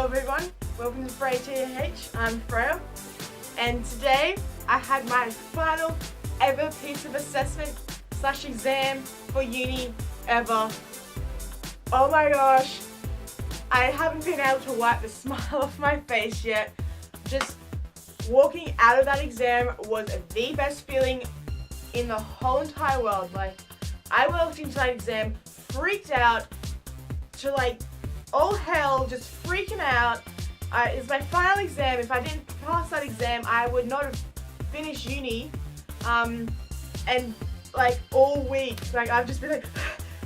Hello everyone, welcome to Freya TH. I'm Freya, and today I had my final ever piece of assessment / exam for uni ever. Oh my gosh, I haven't been able to wipe the smile off my face yet. Just walking out of that exam was the best feeling in the whole entire world. Like, I walked into that exam freaked out to all hell, just freaking out. It's my final exam. If I didn't pass that exam, I would not have finished uni. And all week, I've just been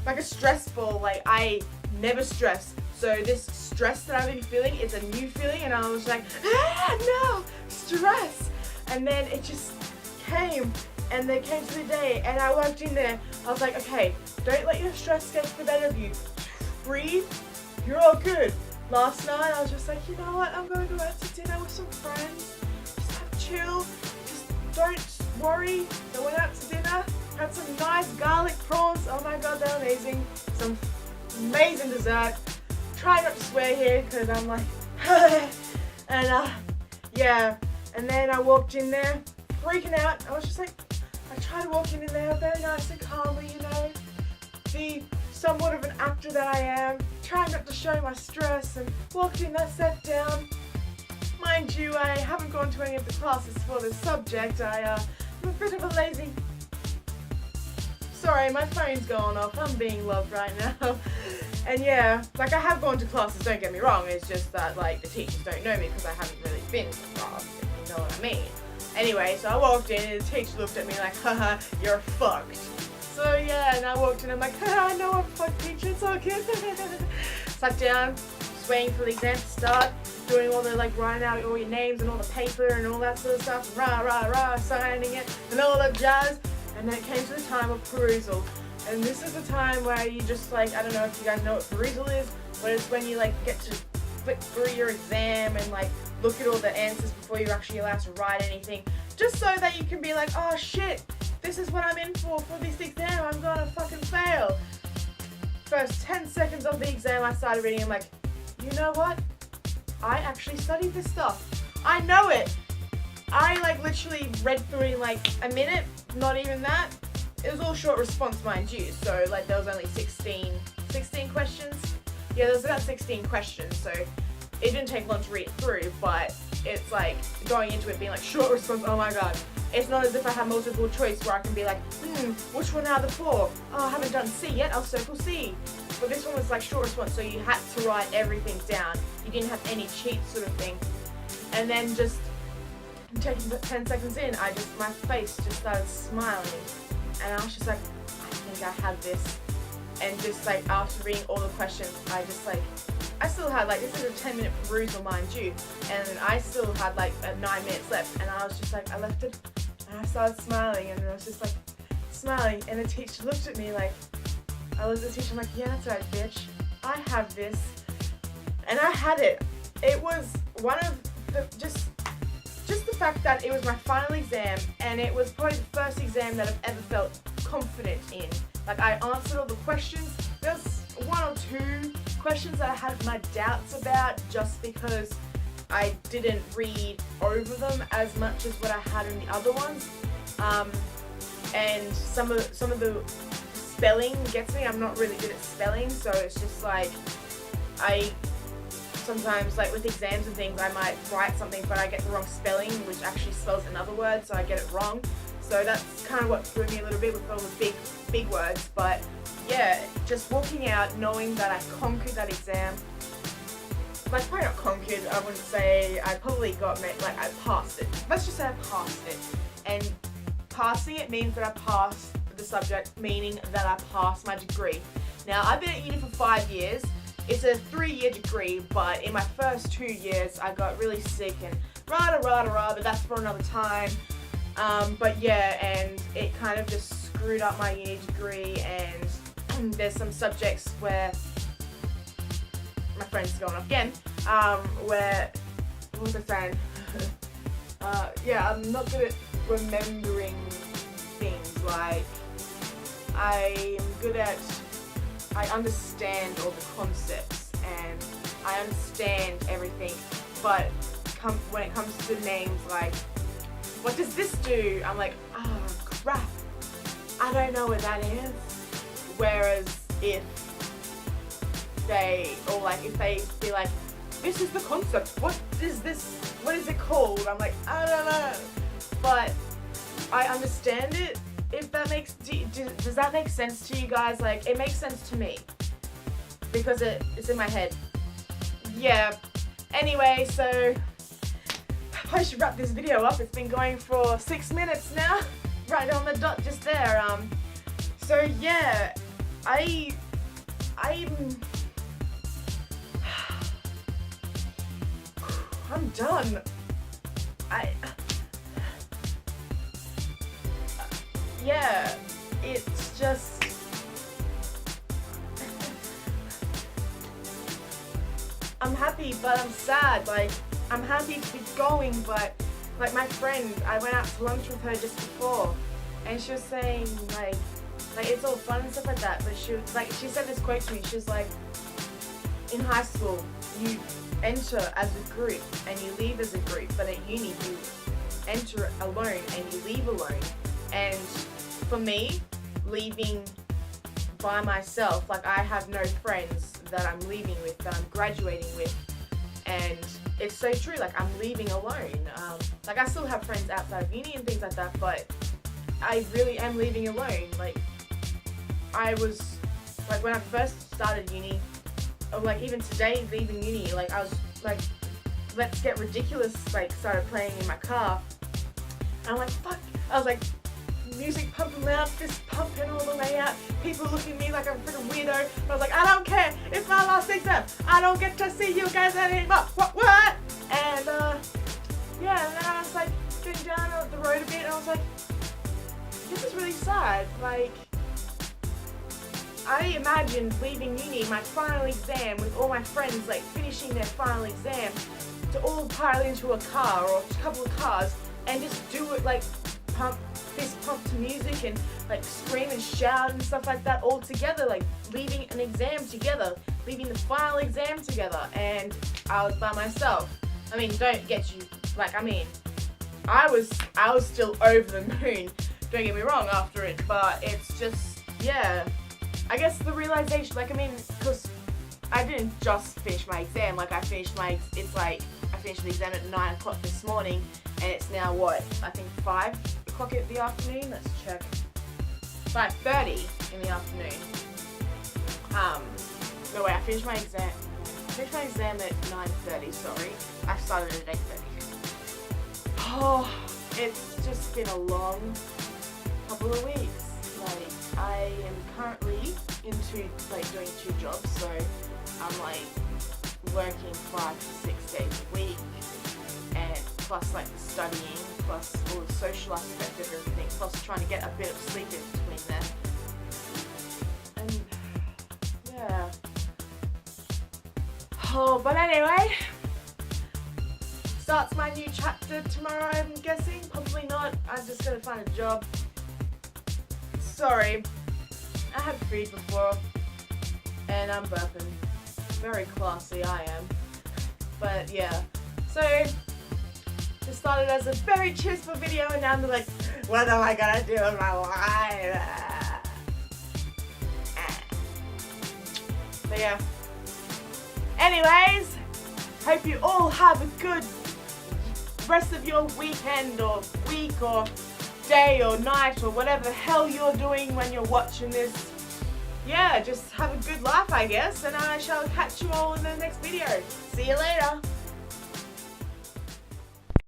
like a stress ball. I never stress. So this stress that I've been feeling is a new feeling, and I was like, no, stress. And then it just came, and then came to the day, and I walked in there. I was like, okay, don't let your stress get the better of you. Breathe. You're all good. Last night I was just like, you know what, I'm going to go out to dinner with some friends. Just have chill. Just don't worry. So I went out to dinner, had some nice garlic prawns. Oh my god, they're amazing. Some amazing dessert. Try not to swear here because I'm like, and yeah. And then I walked in there, freaking out. I was just like, I tried walking in there very nice and calmly, you know, be somewhat of an actor that I am, trying not to show my stress, and walked in, I sat down. Mind you, I haven't gone to any of the classes for this subject. I'm a bit of a lazy... Sorry, my phone's going off. I'm being loved right now. And yeah, I have gone to classes, don't get me wrong. It's just that the teachers don't know me because I haven't really been to class, if you know what I mean. Anyway, so I walked in and the teacher looked at me like, haha, you're fucked. So yeah, and I walked in, I'm like, I know I'm fucked, teacher, it's all good. Sat down, just waiting for the exam to start, doing all the writing out all your names and all the paper and all that sort of stuff, rah, rah, rah, signing it, and all that jazz. And then it came to the time of perusal. And this is the time where you just I don't know if you guys know what perusal is, but it's when you get to flick through your exam and look at all the answers before you're actually allowed to write anything, just so that you can be like, oh shit, this is what I'm in for this exam, I'm gonna fucking fail. First 10 seconds of the exam I started reading, I'm like, you know what? I actually studied this stuff. I know it. I literally read through it in a minute, not even that. It was all short response, mind you, so there was only 16 questions. Yeah, there was about 16 questions, so it didn't take long to read through, but it's going into it being short response, oh my god. It's not as if I have multiple choice where I can be which one out of the 4? Oh, I haven't done C yet, I'll circle C. But this one was short response, so you had to write everything down. You didn't have any cheats sort of thing. And then just taking 10 seconds in, my face just started smiling. And I was just like, I think I have this. And just after reading all the questions, I still had this is a 10-minute perusal, mind you, and I still had 9 minutes left, and I was just I left it, and I started smiling, and I was just smiling, and the teacher looked at me I looked at the teacher, I'm like, yeah, that's right, bitch, I have this, and I had it. It was one of the, just the fact that it was my final exam, and it was probably the first exam that I've ever felt confident in. I answered all the questions. There's 1 or 2 questions that I had my doubts about just because I didn't read over them as much as what I had in the other ones. And some of the spelling gets me. I'm not really good at spelling, so it's just I sometimes with exams and things I might write something but I get the wrong spelling, which actually spells another word, so I get it wrong. So that's kind of what threw me a little bit with all the big words. But yeah, just walking out knowing that I conquered that exam. Probably not conquered, I wouldn't say. I probably I passed it. Let's just say I passed it. And passing it means that I passed the subject, meaning that I passed my degree. Now, I've been at uni for 5 years. It's a 3-year degree, but in my first 2 years, I got really sick and rah, but that's for another time. But yeah, and it kind of just screwed up my uni degree, and there's some subjects where my friend's going off again, where, what was I saying? Yeah, I'm not good at remembering things. I'm good at, I understand all the concepts, and I understand everything, but when it comes to names like, what does this do? I'm like, oh crap, I don't know what that is. Whereas if they be like, this is the concept, what is this, what is it called? I'm like, I don't know, but I understand it. If that makes, does that make sense to you guys? Like, it makes sense to me because it's in my head. Yeah. Anyway, so I should wrap this video up. It's been going for 6 minutes now, right on the dot just there. So yeah, I'm done. Yeah, it's just, I'm happy, but I'm sad. Like, I'm happy to be going, but like my friend, I went out to lunch with her just before, and she was saying like it's all fun and stuff like that, but she said this quote to me. She was like, in high school, you enter as a group and you leave as a group, but at uni you enter alone and you leave alone. And for me, leaving by myself, like I have no friends that I'm leaving with, that I'm graduating with, and it's so true, like I'm leaving alone. Like I still have friends outside of uni and things like that, but I really am leaving alone. Like I was, like when I first started uni, or like even today leaving uni, like I was like, Let's Get Ridiculous, like started playing in my car, and I'm like, fuck, I was like, music pumping loud, fist pumping all the way out, people looking at me like I'm a freaking weirdo, but I was like, I don't care, it's my last exam, I don't get to see you guys anymore, what? And yeah, and then I was like, getting down the road a bit, and I was like, this is really sad. Like, I imagined leaving uni, my final exam, with all my friends, like finishing their final exam, to all pile into a car or a couple of cars and just do it, like fist pump to music and like scream and shout and stuff like that all together, like leaving an exam together, leaving the final exam together, and I was by myself. I mean, don't get you, like, I mean, I was still over the moon, don't get me wrong, after it, but it's just, yeah, I guess the realization, like, I mean, because I didn't just finish my exam, like I finished the exam at 9 o'clock this morning, and it's now what, I think 5 o'clock in the afternoon, let's check, 5:30 in the afternoon. No way, I finished my exam at 9:30, sorry, I started at 8:30. Oh, it's just been a long couple of weeks. Like, I am currently into, like, doing 2 jobs, so I'm, like, working 5 to 6 days a week, and plus, like, the studying, plus all the social aspect of everything, plus trying to get a bit of sleep in between them. And, yeah. Oh, but anyway, starts my new chapter tomorrow, I'm guessing. Probably not. I'm just gonna find a job. Sorry, I had food before, and I'm burping. Very classy, I am. But yeah, so it started as a very cheerful video, and now I'm like, what am I gonna do in my life? So yeah. Anyways, hope you all have a good rest of your weekend or week or day or night or whatever the hell you're doing when you're watching this. Yeah, just have a good life, I guess, and I shall catch you all in the next video. See you later.